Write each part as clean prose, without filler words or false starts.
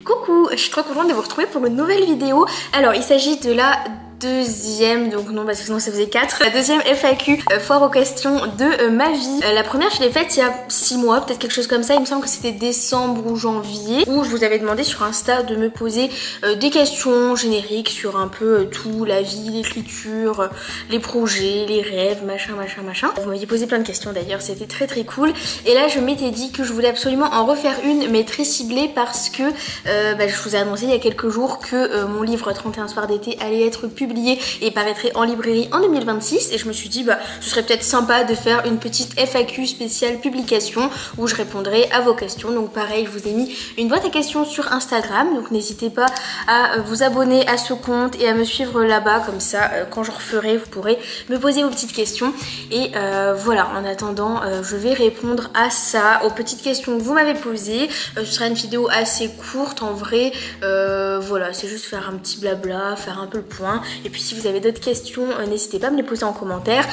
Coucou, je suis trop contente de vous retrouver pour une nouvelle vidéo. Alors il s'agit de la deuxième, donc non parce que sinon ça faisait 4, la deuxième FAQ foire aux questions de ma vie. La première je l'ai faite il y a 6 mois, peut-être quelque chose comme ça, il me semble que c'était décembre ou janvier, où je vous avais demandé sur Insta de me poser des questions génériques sur un peu tout, la vie, l'écriture, les projets, les rêves, machin. Vous m'aviez posé plein de questions d'ailleurs, c'était très cool. Et là je m'étais dit que je voulais absolument en refaire une, mais très ciblée parce que je vous ai annoncé il y a quelques jours que mon livre 31 soirs d'été allait être publié et paraîtrait en librairie en 2026, et je me suis dit ce serait peut-être sympa de faire une petite FAQ spéciale publication où je répondrai à vos questions. Donc pareil, je vous ai mis une boîte à questions sur Instagram, donc n'hésitez pas à vous abonner à ce compte et à me suivre là-bas, comme ça quand je referai vous pourrez me poser vos petites questions. Et voilà, en attendant je vais répondre à ça, aux petites questions que vous m'avez posées. Ce sera une vidéo assez courte en vrai, voilà, c'est juste faire un petit blabla, faire un peu le point. Et puis si vous avez d'autres questions, n'hésitez pas à me les poser en commentaire.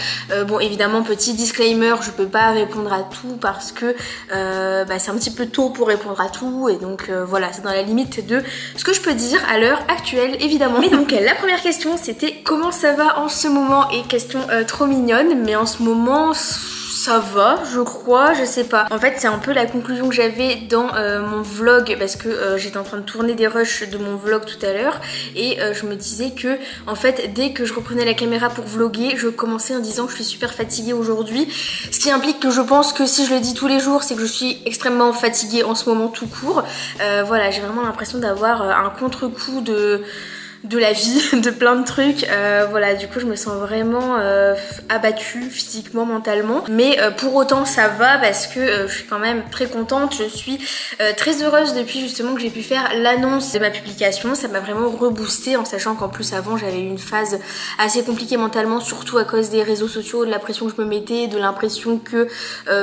Bon évidemment, petit disclaimer, je peux pas répondre à tout parce que c'est un petit peu tôt pour répondre à tout, et donc voilà, c'est dans la limite de ce que je peux dire à l'heure actuelle évidemment. Mais donc la première question c'était comment ça va en ce moment, et question trop mignonne, mais en ce moment ça va, je crois, je sais pas. En fait, c'est un peu la conclusion que j'avais dans mon vlog, parce que j'étais en train de tourner des rushs de mon vlog tout à l'heure, et je me disais que, en fait, dès que je reprenais la caméra pour vlogger, je commençais en disant que je suis super fatiguée aujourd'hui. Ce qui implique que je pense que si je le dis tous les jours, c'est que je suis extrêmement fatiguée en ce moment tout court. Voilà, j'ai vraiment l'impression d'avoir un contre-coup de la vie, de plein de trucs, voilà, du coup je me sens vraiment abattue physiquement, mentalement, mais pour autant ça va parce que je suis quand même très contente. Je suis très heureuse depuis justement que j'ai pu faire l'annonce de ma publication. Ça m'a vraiment reboosté, en sachant qu'en plus avant j'avais eu une phase assez compliquée mentalement, surtout à cause des réseaux sociaux, de la pression que je me mettais, de l'impression que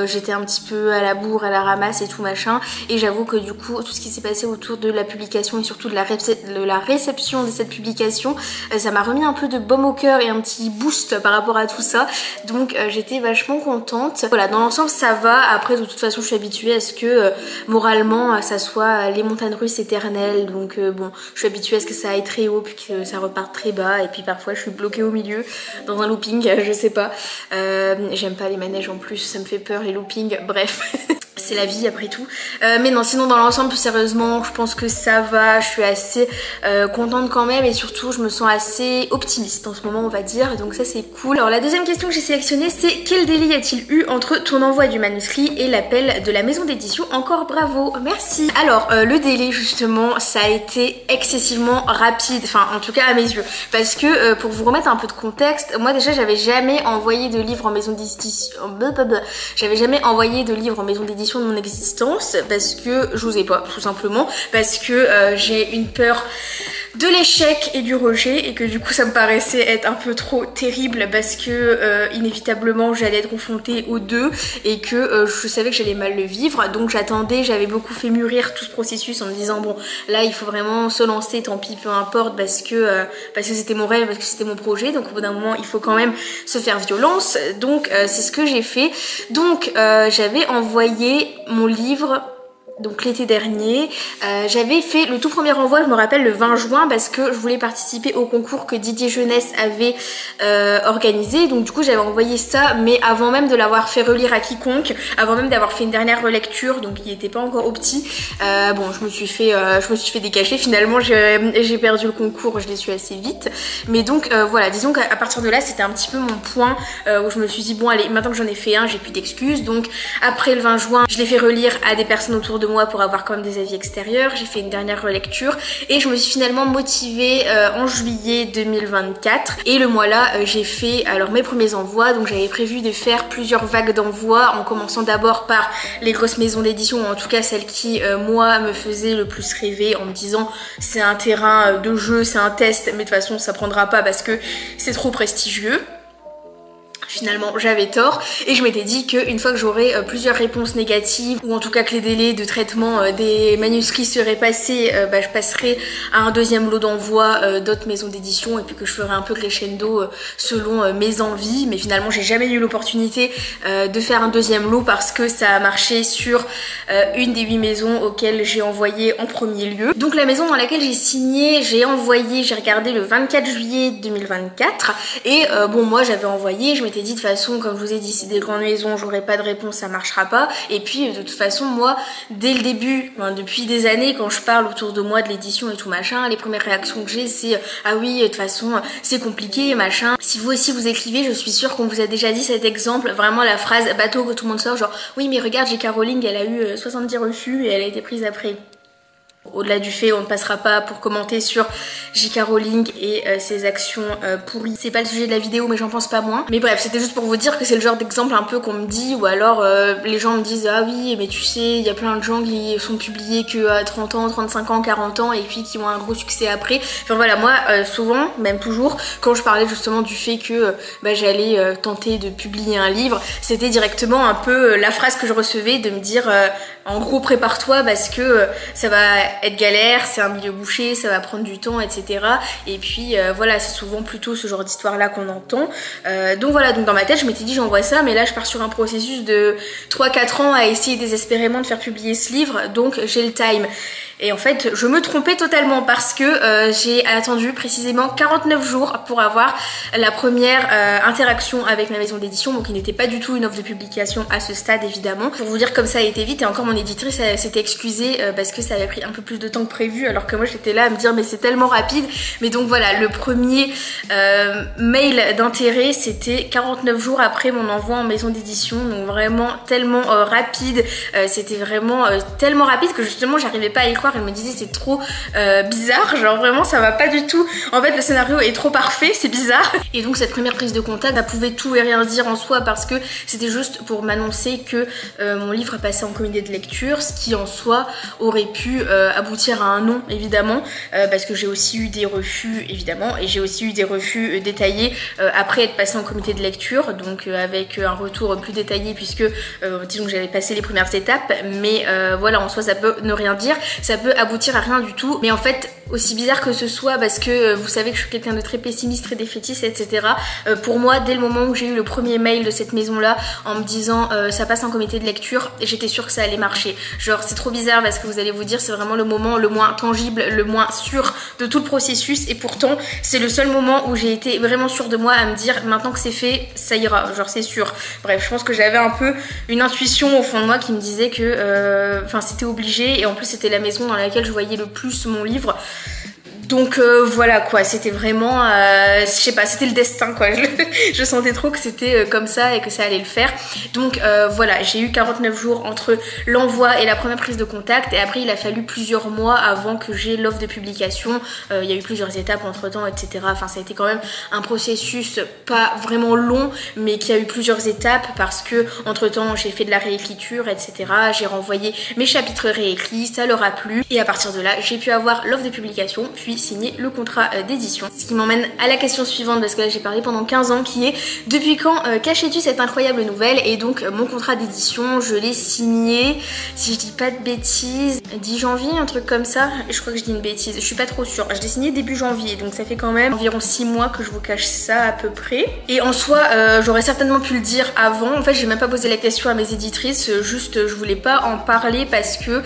j'étais un petit peu à la bourre, à la ramasse et tout machin, et j'avoue que du coup tout ce qui s'est passé autour de la publication et surtout de la réception de cette publication, ça m'a remis un peu de baume au cœur et un petit boost par rapport à tout ça, donc j'étais vachement contente. Voilà, dans l'ensemble ça va. Après de toute façon je suis habituée à ce que moralement ça soit les montagnes russes éternelles, donc bon, je suis habituée à ce que ça aille très haut puis que ça reparte très bas, et puis parfois je suis bloquée au milieu dans un looping, je sais pas, j'aime pas les manèges en plus, ça me fait peur les loopings, bref. C'est la vie après tout, mais non, sinon dans l'ensemble plus sérieusement je pense que ça va. Je suis assez contente quand même, et surtout je me sens assez optimiste en ce moment on va dire, donc ça c'est cool. Alors la deuxième question que j'ai sélectionnée c'est quel délai y a-t-il eu entre ton envoi du manuscrit et l'appel de la maison d'édition? Encore bravo, merci. Alors le délai justement ça a été excessivement rapide, enfin en tout cas à mes yeux, parce que pour vous remettre un peu de contexte, moi déjà j'avais jamais envoyé de livre en maison d'édition, j'avais jamais envoyé de livre en maison d'édition de mon existence, parce que j'osais pas, tout simplement, parce que j'ai une peur de l'échec et du rejet, et que du coup ça me paraissait être un peu trop terrible, parce que inévitablement j'allais être confrontée aux deux, et que je savais que j'allais mal le vivre, donc j'attendais, j'avais beaucoup fait mûrir tout ce processus en me disant bon là il faut vraiment se lancer, tant pis peu importe, parce que c'était mon rêve, parce que c'était mon projet, donc au bout d'un moment il faut quand même se faire violence, donc c'est ce que j'ai fait. Donc j'avais envoyé mon livre donc l'été dernier, j'avais fait le tout premier envoi, je me rappelle, le 20 juin, parce que je voulais participer au concours que Didier Jeunesse avait organisé, donc du coup j'avais envoyé ça, mais avant même de l'avoir fait relire à quiconque, avant même d'avoir fait une dernière relecture, donc il n'était pas encore au petit. Bon, je me suis fait décacher, finalement j'ai perdu le concours, je l'ai su assez vite, mais donc voilà, disons qu'à partir de là c'était un petit peu mon point où je me suis dit bon allez, maintenant que j'en ai fait un, j'ai plus d'excuses. Donc après le 20 juin, je l'ai fait relire à des personnes autour de moi pour avoir quand même des avis extérieurs, j'ai fait une dernière relecture, et je me suis finalement motivée en juillet 2024, et le mois là j'ai fait alors mes premiers envois. Donc j'avais prévu de faire plusieurs vagues d'envois, en commençant d'abord par les grosses maisons d'édition, ou en tout cas celles qui moi me faisaient le plus rêver, en me disant c'est un terrain de jeu, c'est un test, mais de toute façon ça prendra pas parce que c'est trop prestigieux. Finalement j'avais tort et je m'étais dit qu'une fois que j'aurais plusieurs réponses négatives ou en tout cas que les délais de traitement des manuscrits seraient passés, je passerais à un deuxième lot d'envoi d'autres maisons d'édition et puis que je ferais un peu crescendo selon mes envies. Mais finalement j'ai jamais eu l'opportunité de faire un deuxième lot parce que ça a marché sur une des 8 maisons auxquelles j'ai envoyé en premier lieu. Donc la maison dans laquelle j'ai signé, j'ai regardé le 24 juillet 2024 et bon moi j'avais envoyé, je m'étais dit de toute façon comme je vous ai dit c'est des grandes maisons, j'aurai pas de réponse, ça marchera pas. Et puis de toute façon moi dès le début, depuis des années quand je parle autour de moi de l'édition et tout machin, les premières réactions que j'ai c'est ah oui de toute façon c'est compliqué machin. Si vous aussi vous écrivez, je suis sûre qu'on vous a déjà dit cet exemple, vraiment la phrase bateau que tout le monde sort genre oui mais regarde J.K. Rowling elle a eu 70 refus et elle a été prise après. Au-delà du fait, on ne passera pas pour commenter sur J.K. Rowling et ses actions pourries. C'est pas le sujet de la vidéo, mais j'en pense pas moins. Mais bref, c'était juste pour vous dire que c'est le genre d'exemple un peu qu'on me dit, ou alors les gens me disent ah oui, mais tu sais, il y a plein de gens qui sont publiés que à 30 ans, 35 ans, 40 ans, et puis qui ont un gros succès après. Enfin voilà, moi, souvent, même toujours, quand je parlais justement du fait que j'allais tenter de publier un livre, c'était directement un peu la phrase que je recevais de me dire en gros prépare-toi parce que ça va être galère, c'est un milieu bouché, ça va prendre du temps, etc. Et puis voilà, c'est souvent plutôt ce genre d'histoire là qu'on entend. Donc voilà, donc dans ma tête je m'étais dit j'envoie ça, mais là je pars sur un processus de 3-4 ans à essayer désespérément de faire publier ce livre, donc j'ai le time. Et en fait, je me trompais totalement parce que j'ai attendu précisément 49 jours pour avoir la première interaction avec ma maison d'édition, donc il n'était pas du tout une offre de publication à ce stade évidemment. Pour vous dire comme ça a été vite, et encore mon éditrice s'était excusée parce que ça avait pris un peu plus de temps que prévu, alors que moi j'étais là à me dire mais c'est tellement rapide. Mais donc voilà, le premier mail d'intérêt c'était 49 jours après mon envoi en maison d'édition, donc vraiment tellement rapide, c'était vraiment tellement rapide que justement j'arrivais pas à y croire. Elle me disait c'est trop bizarre, genre vraiment ça va pas du tout, en fait le scénario est trop parfait, c'est bizarre. Et donc cette première prise de contact, ça pouvait tout et rien dire en soi parce que c'était juste pour m'annoncer que mon livre passait en comité de lecture, ce qui en soi aurait pu aboutir à un non évidemment, parce que j'ai aussi eu des refus évidemment, et j'ai aussi eu des refus détaillés après être passé en comité de lecture, donc avec un retour plus détaillé puisque disons que j'avais passé les premières étapes, mais voilà en soi ça peut ne rien dire, ça peut aboutir à rien du tout. Mais en fait, aussi bizarre que ce soit, parce que vous savez que je suis quelqu'un de très pessimiste, très défaitiste, etc. Pour moi, dès le moment où j'ai eu le premier mail de cette maison-là en me disant ça passe en comité de lecture, j'étais sûre que ça allait marcher. Genre c'est trop bizarre parce que vous allez vous dire c'est vraiment le moment le moins tangible, le moins sûr de tout le processus, et pourtant c'est le seul moment où j'ai été vraiment sûre de moi à me dire maintenant que c'est fait, ça ira, genre c'est sûr. Bref, je pense que j'avais un peu une intuition au fond de moi qui me disait que c'était obligé, et en plus c'était la maison dans laquelle je voyais le plus mon livre. Donc voilà quoi, c'était vraiment, je sais pas, c'était le destin quoi, je sentais trop que c'était comme ça et que ça allait le faire. Donc voilà, j'ai eu 49 jours entre l'envoi et la première prise de contact, et après il a fallu plusieurs mois avant que j'ai l'offre de publication. Il y a eu plusieurs étapes entre temps, etc. Enfin ça a été quand même un processus pas vraiment long, mais qui a eu plusieurs étapes parce que entre temps j'ai fait de la réécriture, etc. J'ai renvoyé mes chapitres réécrits, ça leur a plu, et à partir de là j'ai pu avoir l'offre de publication, puis signer le contrat d'édition. Ce qui m'emmène à la question suivante, parce que là j'ai parlé pendant 15 ans, qui est depuis quand cachais-tu cette incroyable nouvelle? Et donc mon contrat d'édition, je l'ai signé, si je dis pas de bêtises, 10 janvier, un truc comme ça. Je crois que je dis une bêtise, je suis pas trop sûre. Je l'ai signé début janvier, donc ça fait quand même environ 6 mois que je vous cache ça à peu près. Et en soi, j'aurais certainement pu le dire avant. En fait, j'ai même pas posé la question à mes éditrices, juste je voulais pas en parler parce que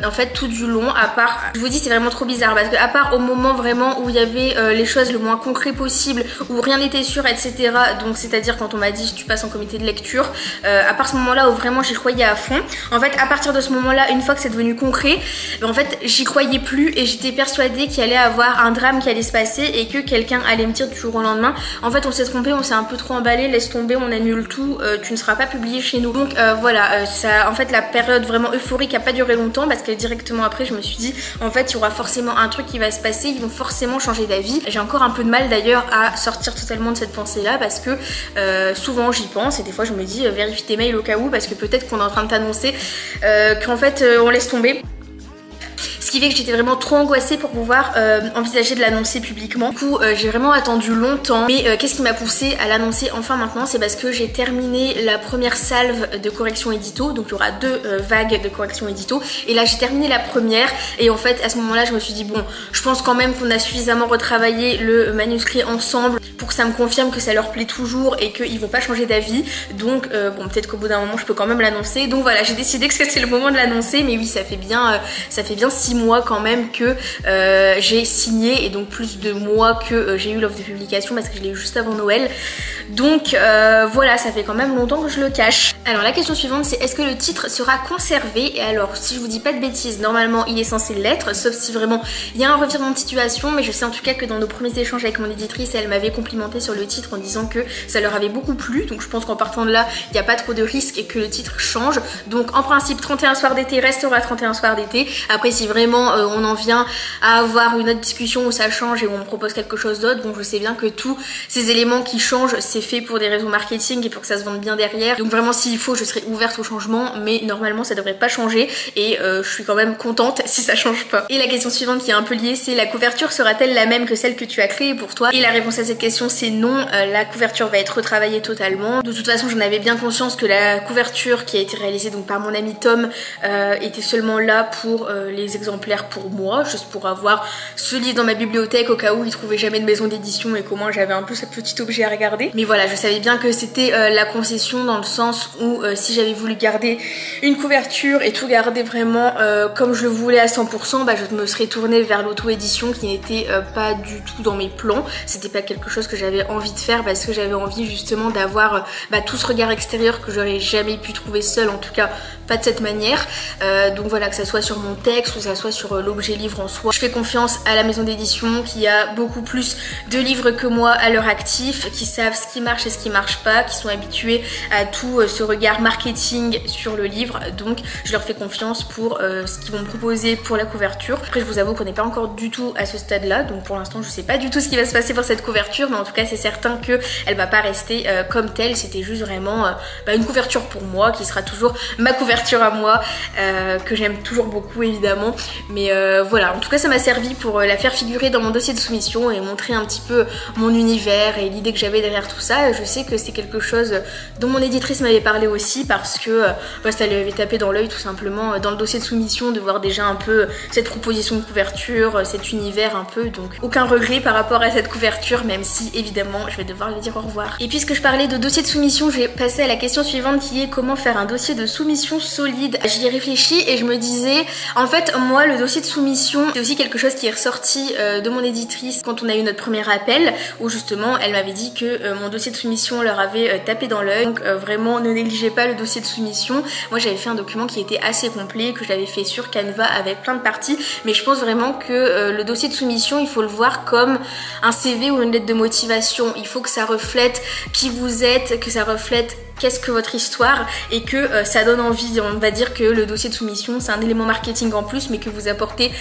en fait tout du long, à part, je vous dis c'est vraiment trop bizarre parce que à part au moment vraiment où il y avait les choses le moins concret possible, où rien n'était sûr, etc. Donc c'est à dire quand on m'a dit tu passes en comité de lecture, à part ce moment là où vraiment j'y croyais à fond, en fait à partir de ce moment là, une fois que c'est devenu concret, en fait j'y croyais plus et j'étais persuadée qu'il allait avoir un drame qui allait se passer et que quelqu'un allait me dire du jour au lendemain en fait on s'est trompé, on s'est un peu trop emballé, laisse tomber, on annule tout, tu ne seras pas publié chez nous. Donc voilà, ça, en fait la période vraiment euphorique a pas duré longtemps parce que directement après je me suis dit en fait il y aura forcément un truc qui va se passer, ils vont forcément changer d'avis. J'ai encore un peu de mal d'ailleurs à sortir totalement de cette pensée là parce que souvent j'y pense et des fois je me dis vérifie tes mails au cas où parce que peut-être qu'on est en train de t'annoncer qu'en fait on laisse tomber. Ce qui fait que j'étais vraiment trop angoissée pour pouvoir envisager de l'annoncer publiquement. Du coup j'ai vraiment attendu longtemps, mais qu'est-ce qui m'a poussée à l'annoncer enfin maintenant? C'est parce que j'ai terminé la première salve de correction édito, donc il y aura 2 vagues de correction édito, et là j'ai terminé la première, et en fait à ce moment là je me suis dit bon, je pense quand même qu'on a suffisamment retravaillé le manuscrit ensemble pour que ça me confirme que ça leur plaît toujours et qu'ils vont pas changer d'avis, donc bon, peut-être qu'au bout d'un moment je peux quand même l'annoncer. Donc voilà, j'ai décidé que c'était le moment de l'annoncer, mais oui, ça fait bien 6 mois quand même que j'ai signé, et donc plus de mois que j'ai eu l'offre de publication parce que je l'ai eu juste avant Noël. Donc voilà, ça fait quand même longtemps que je le cache. Alors la question suivante, c'est est-ce que le titre sera conservé? Et alors si je vous dis pas de bêtises, normalement il est censé l'être, sauf si vraiment il y a un revirement de situation, mais je sais en tout cas que dans nos premiers échanges avec mon éditrice, elle m'avait complimenté sur le titre en disant que ça leur avait beaucoup plu, donc je pense qu'en partant de là, il n'y a pas trop de risque et que le titre change. Donc en principe 31 soirs d'été restera 31 soirs d'été. Après si vraiment on en vient à avoir une autre discussion où ça change et où on me propose quelque chose d'autre, bon je sais bien que tous ces éléments qui changent c'est fait pour des raisons marketing et pour que ça se vende bien derrière, donc vraiment s'il faut je serai ouverte au changement, mais normalement ça devrait pas changer, et je suis quand même contente si ça change pas. Et la question suivante qui est un peu liée, c'est la couverture sera-t-elle la même que celle que tu as créée pour toi? Et la réponse à cette question c'est non, la couverture va être retravaillée totalement. De toute façon j'en avais bien conscience que la couverture qui a été réalisée donc par mon ami Tom était seulement là pour les exemplaires pour moi, juste pour avoir ce livre dans ma bibliothèque au cas où il trouvait jamais de maison d'édition et qu'au moins j'avais un peu ce petit objet à regarder. Mais voilà, je savais bien que c'était la concession dans le sens où si j'avais voulu garder une couverture et tout garder vraiment comme je le voulais à 100%, bah, je me serais tournée vers l'auto-édition qui n'était pas du tout dans mes plans. C'était pas quelque chose que j'avais envie de faire parce que j'avais envie justement d'avoir tout ce regard extérieur que j'aurais jamais pu trouver seule, en tout cas pas de cette manière. Donc voilà, que ça soit sur mon texte ou que ça soit sur l'objet livre en soi. Je fais confiance à la maison d'édition qui a beaucoup plus de livres que moi à leur actif, qui savent ce qui marche et ce qui marche pas, qui sont habitués à tout ce regard marketing sur le livre, donc je leur fais confiance pour ce qu'ils vont me proposer pour la couverture. Après je vous avoue qu'on n'est pas encore du tout à ce stade là, donc pour l'instant je sais pas du tout ce qui va se passer pour cette couverture, mais en tout cas c'est certain qu'elle va pas rester comme telle, c'était juste vraiment une couverture pour moi qui sera toujours ma couverture à moi, que j'aime toujours beaucoup évidemment, mais voilà, en tout cas ça m'a servi pour la faire figurer dans mon dossier de soumission et montrer un petit peu mon univers et l'idée que j'avais derrière tout ça. Je sais que c'est quelque chose dont mon éditrice m'avait parlé aussi parce que ça lui avait tapé dans l'œil tout simplement dans le dossier de soumission de voir déjà un peu cette proposition de couverture, cet univers un peu, donc aucun regret par rapport à cette couverture, même si évidemment je vais devoir lui dire au revoir. Et puisque je parlais de dossier de soumission, je vais passer à la question suivante qui est comment faire un dossier de soumission solide. J'y ai réfléchi et je me disais, en fait moi le dossier de soumission c'est aussi quelque chose qui est ressorti de mon éditrice quand on a eu notre premier appel, où justement elle m'avait dit que mon dossier de soumission leur avait tapé dans l'œil, donc vraiment ne négligez pas le dossier de soumission. Moi j'avais fait un document qui était assez complet, que j'avais fait sur Canva avec plein de parties, mais je pense vraiment que le dossier de soumission il faut le voir comme un CV ou une lettre de motivation. Il faut que ça reflète qui vous êtes, que ça reflète qu'est-ce que votre histoire, et que ça donne envie. On va dire que le dossier de soumission c'est un élément marketing en plus, mais que vous apportez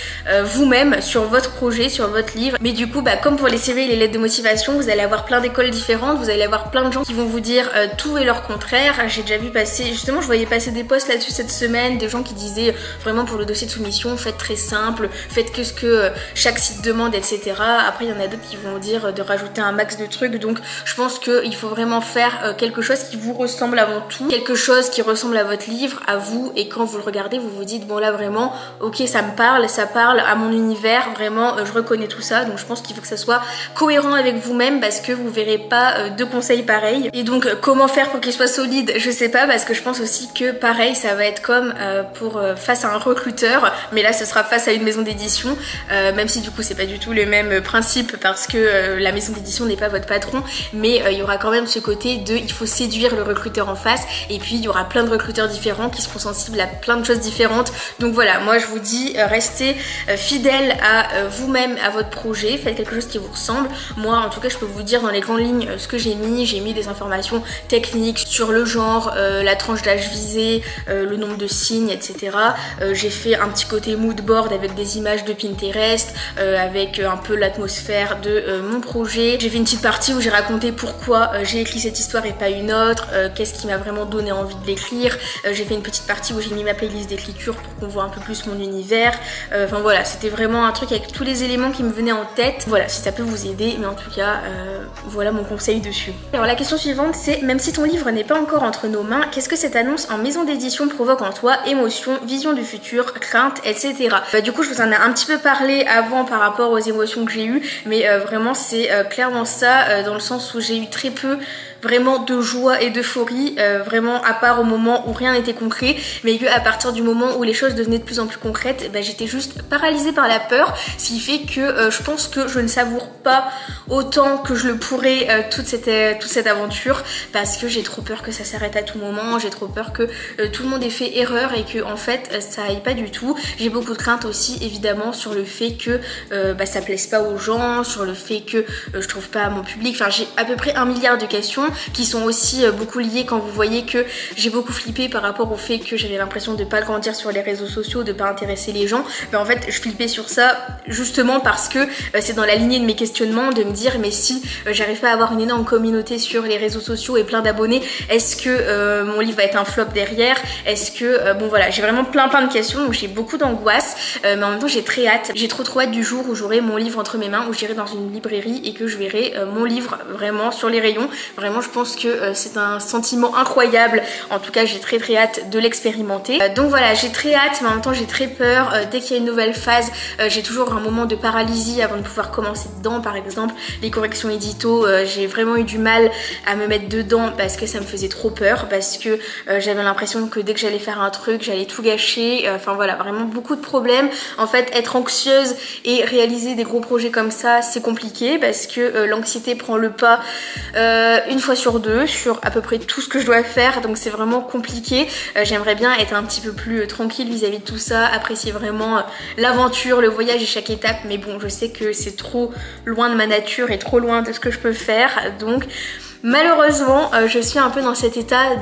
vous-même sur votre projet, sur votre livre. Mais du coup comme pour les CV et les lettres de motivation, vous allez avoir plein d'écoles différentes, vous allez avoir plein de gens qui vont vous dire tout et leur contraire. J'ai déjà vu passer, justement je voyais passer des posts là-dessus cette semaine, des gens qui disaient vraiment pour le dossier de soumission faites très simple, faites que ce que chaque site demande, etc. Après il y en a d'autres qui vont dire de rajouter un max de trucs, donc je pense qu'il faut vraiment faire quelque chose qui vous ressemble avant tout, quelque chose qui ressemble à votre livre, à vous, et quand vous le regardez vous vous dites bon là vraiment ok ça me parle, ça parle à mon univers, vraiment je reconnais tout ça. Donc je pense qu'il faut que ça soit cohérent avec vous-même parce que vous verrez pas deux conseils pareils. Et donc comment faire pour qu'il soit solide, je sais pas, parce que je pense aussi que pareil ça va être comme face à un recruteur, mais là ce sera face à une maison d'édition, même si du coup c'est pas du tout le même principe parce que la maison d'édition n'est pas votre patron, mais il y aura quand même ce côté de il faut séduire le recruteur en face, et puis il y aura plein de recruteurs différents qui seront sensibles à plein de choses différentes. Donc voilà, moi je vous dis restez fidèle à vous-même, à votre projet, faites quelque chose qui vous ressemble. Moi en tout cas je peux vous dire dans les grandes lignes ce que j'ai mis des informations techniques sur le genre, la tranche d'âge visée, le nombre de signes, etc. J'ai fait un petit côté mood board avec des images de Pinterest, avec un peu l'atmosphère de mon projet. J'ai fait une petite partie où j'ai raconté pourquoi j'ai écrit cette histoire et pas une autre, qu'est-ce qui m'a vraiment donné envie de l'écrire. J'ai fait une petite partie où j'ai mis ma playlist d'écriture pour qu'on voit un peu plus mon univers. Enfin voilà, c'était vraiment un truc avec tous les éléments qui me venaient en tête. Voilà, si ça peut vous aider, mais en tout cas, voilà mon conseil dessus. Alors la question suivante c'est, même si ton livre n'est pas encore entre nos mains, qu'est-ce que cette annonce en maison d'édition provoque en toi? Émotions, vision du futur, crainte, etc. Du coup je vous en ai un petit peu parlé avant par rapport aux émotions que j'ai eues, mais vraiment c'est clairement ça, dans le sens où j'ai eu très peu vraiment de joie et d'euphorie, vraiment à part au moment où rien n'était concret, mais que à partir du moment où les choses devenaient de plus en plus concrètes, j'étais juste paralysée par la peur, ce qui fait que je pense que je ne savoure pas autant que je le pourrais toute cette aventure, parce que j'ai trop peur que ça s'arrête à tout moment, j'ai trop peur que tout le monde ait fait erreur et que en fait ça aille pas du tout. J'ai beaucoup de crainte aussi évidemment sur le fait que ça plaise pas aux gens, sur le fait que je trouve pas mon public, enfin j'ai à peu près 1 milliard de questions qui sont aussi beaucoup liées quand vous voyez que j'ai beaucoup flippé par rapport au fait que j'avais l'impression de pas grandir sur les réseaux sociaux, de pas intéresser les gens. Mais en fait je flippais sur ça justement parce que c'est dans la lignée de mes questionnements de me dire mais si j'arrive pas à avoir une énorme communauté sur les réseaux sociaux et plein d'abonnés, est-ce que mon livre va être un flop derrière? Est-ce que bon voilà, j'ai vraiment plein de questions, donc j'ai beaucoup d'angoisse, mais en même temps j'ai très hâte, j'ai trop hâte du jour où j'aurai mon livre entre mes mains, où j'irai dans une librairie et que je verrai mon livre vraiment sur les rayons. Vraiment je pense que c'est un sentiment incroyable, en tout cas j'ai très hâte de l'expérimenter. Donc voilà, j'ai très hâte mais en même temps j'ai très peur. Dès qu'il y a une nouvelle phase, j'ai toujours un moment de paralysie avant de pouvoir commencer dedans. Par exemple les corrections édito, j'ai vraiment eu du mal à me mettre dedans parce que ça me faisait trop peur, parce que j'avais l'impression que dès que j'allais faire un truc j'allais tout gâcher, enfin voilà, vraiment beaucoup de problèmes. En fait être anxieuse et réaliser des gros projets comme ça c'est compliqué parce que l'anxiété prend le pas une fois sur deux sur à peu près tout ce que je dois faire, donc c'est vraiment compliqué. J'aimerais bien être un petit peu plus tranquille vis-à-vis de tout ça, apprécier vraiment l'aventure, le voyage et chaque étape, mais bon je sais que c'est trop loin de ma nature et trop loin de ce que je peux faire, donc malheureusement je suis un peu dans cet état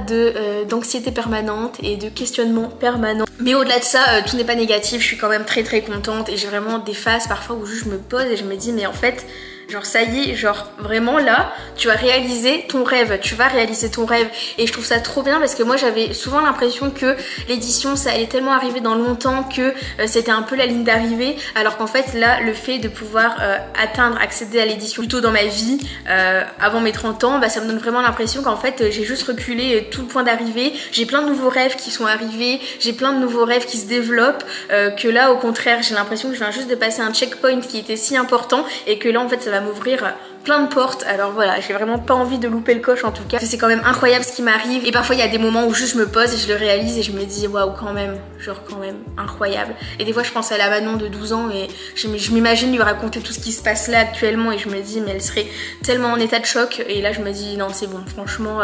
d'anxiété permanente et de questionnement permanent. Mais au-delà de ça, tout n'est pas négatif, je suis quand même très contente et j'ai vraiment des phases parfois où juste je me pose et je me dis mais en fait genre ça y est, genre vraiment là tu vas réaliser ton rêve, tu vas réaliser ton rêve, et je trouve ça trop bien parce que moi j'avais souvent l'impression que l'édition ça allait tellement arriver dans longtemps que c'était un peu la ligne d'arrivée, alors qu'en fait là le fait de pouvoir accéder à l'édition plutôt dans ma vie avant mes 30 ans, ça me donne vraiment l'impression qu'en fait j'ai juste reculé tout le point d'arrivée, j'ai plein de nouveaux rêves qui sont arrivés, j'ai plein de nouveaux rêves qui se développent, que là au contraire j'ai l'impression que je viens juste de passer un checkpoint qui était si important et que là en fait ça va m'ouvrir plein de portes. Alors voilà, j'ai vraiment pas envie de louper le coche en tout cas, c'est quand même incroyable ce qui m'arrive, et parfois il y a des moments où juste je me pose et je le réalise et je me dis waouh quand même, genre quand même incroyable. Et des fois je pense à la Manon de 12 ans et je m'imagine lui raconter tout ce qui se passe là actuellement et je me dis mais elle serait tellement en état de choc, et là je me dis non c'est bon, franchement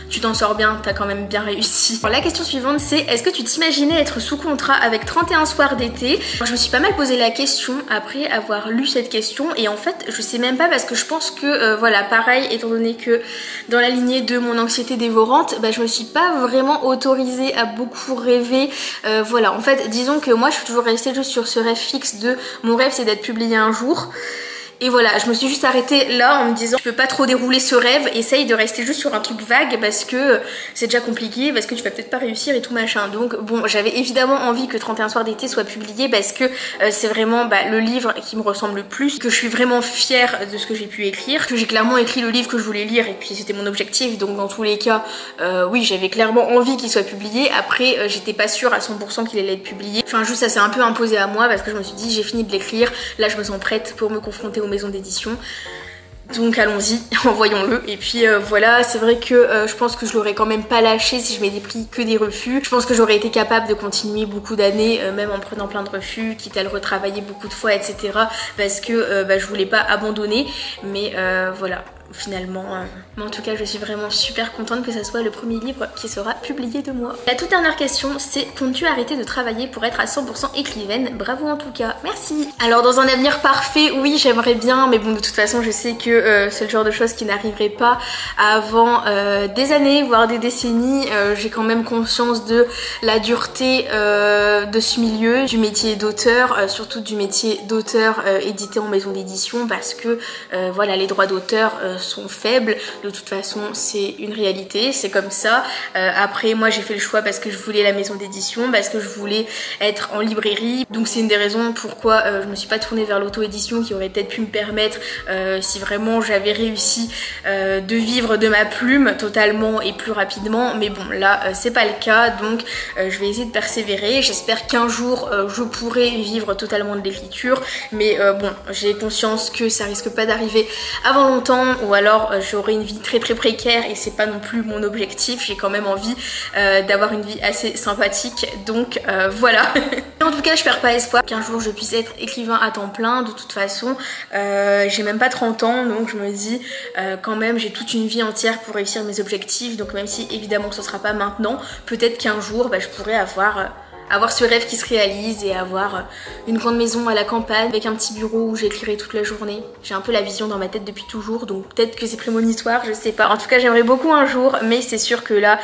tu t'en sors bien, t'as quand même bien réussi. Alors, la question suivante c'est, est-ce que tu t'imaginais être sous contrat avec 31 soirs d'été? Je me suis pas mal posé la question après avoir lu cette question, et en fait je sais même pas, parce que je pense que voilà, pareil, étant donné que dans la lignée de mon anxiété dévorante, je me suis pas vraiment autorisée à beaucoup rêver. Voilà, en fait disons que moi je suis toujours restée juste sur ce rêve fixe de mon rêve c'est d'être publié un jour. Et voilà, je me suis juste arrêtée là en me disant je peux pas trop dérouler ce rêve, essaye de rester juste sur un truc vague parce que c'est déjà compliqué, parce que tu vas peut-être pas réussir et tout machin. Donc bon, j'avais évidemment envie que 31 soirs d'été soit publié parce que c'est vraiment le livre qui me ressemble le plus, que je suis vraiment fière de ce que j'ai pu écrire, que j'ai clairement écrit le livre que je voulais lire et puis c'était mon objectif, donc dans tous les cas oui j'avais clairement envie qu'il soit publié. Après j'étais pas sûre à 100% qu'il allait être publié, enfin juste ça s'est un peu imposé à moi parce que je me suis dit j'ai fini de l'écrire, là je me sens prête pour me confronter aux maisons d'édition, donc allons-y, envoyons-le. Et puis voilà, c'est vrai que je pense que je l'aurais quand même pas lâché si je m'étais pris que des refus. Je pense que j'aurais été capable de continuer beaucoup d'années, même en prenant plein de refus, quitte à le retravailler beaucoup de fois, etc. Parce que je voulais pas abandonner, mais voilà. Finalement, mais en tout cas je suis vraiment super contente que ça soit le premier livre qui sera publié de moi. La toute dernière question c'est, comptes-tu arrêter de travailler pour être à 100% écrivaine? Bravo en tout cas, merci. Alors dans un avenir parfait, oui j'aimerais bien, mais bon de toute façon je sais que c'est le genre de choses qui n'arriverait pas avant des années, voire des décennies. J'ai quand même conscience de la dureté de ce milieu, du métier d'auteur, surtout du métier d'auteur édité en maison d'édition, parce que voilà, les droits d'auteur sont faibles. De toute façon c'est une réalité, c'est comme ça. Après moi j'ai fait le choix parce que je voulais la maison d'édition, parce que je voulais être en librairie, donc c'est une des raisons pourquoi je me suis pas tournée vers l'auto-édition, qui aurait peut-être pu me permettre, si vraiment j'avais réussi, de vivre de ma plume totalement et plus rapidement. Mais bon là c'est pas le cas, donc je vais essayer de persévérer. J'espère qu'un jour je pourrai vivre totalement de l'écriture, mais bon, j'ai conscience que ça risque pas d'arriver avant longtemps, ou alors j'aurai une vie très précaire et c'est pas non plus mon objectif. J'ai quand même envie d'avoir une vie assez sympathique, donc voilà. En tout cas je perds pas espoir qu'un jour je puisse être écrivain à temps plein. De toute façon j'ai même pas 30 ans, donc je me dis quand même j'ai toute une vie entière pour réussir mes objectifs, donc même si évidemment ce sera pas maintenant, peut-être qu'un jour je pourrais avoir ce rêve qui se réalise et avoir une grande maison à la campagne avec un petit bureau où j'écrirai toute la journée. J'ai un peu la vision dans ma tête depuis toujours, donc peut-être que c'est prémonitoire, je sais pas. En tout cas j'aimerais beaucoup un jour, mais c'est sûr que là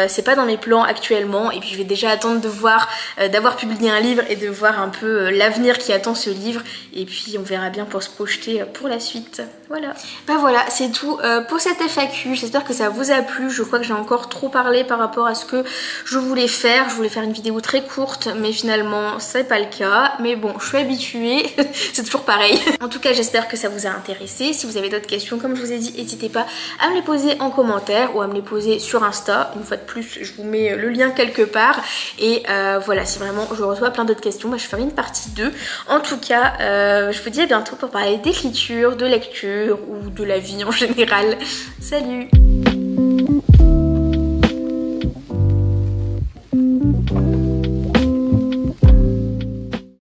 c'est pas dans mes plans actuellement, et puis je vais déjà attendre de voir, d'avoir publié un livre et de voir un peu l'avenir qui attend ce livre, et puis on verra bien pour se projeter pour la suite. Voilà. Voilà, c'est tout pour cette FAQ. J'espère que ça vous a plu. Je crois que j'ai encore trop parlé par rapport à ce que je voulais faire. Je voulais faire une vidéo très courte, mais finalement c'est pas le cas. Mais bon, je suis habituée, c'est toujours pareil. En tout cas j'espère que ça vous a intéressé. Si vous avez d'autres questions, comme je vous ai dit, n'hésitez pas à me les poser en commentaire ou à me les poser sur Insta. Une fois de plus, je vous mets le lien quelque part. Et voilà, si vraiment je reçois plein d'autres questions, je ferai une partie 2. En tout cas je vous dis à bientôt pour parler d'écriture, de lecture ou de la vie en général. Salut!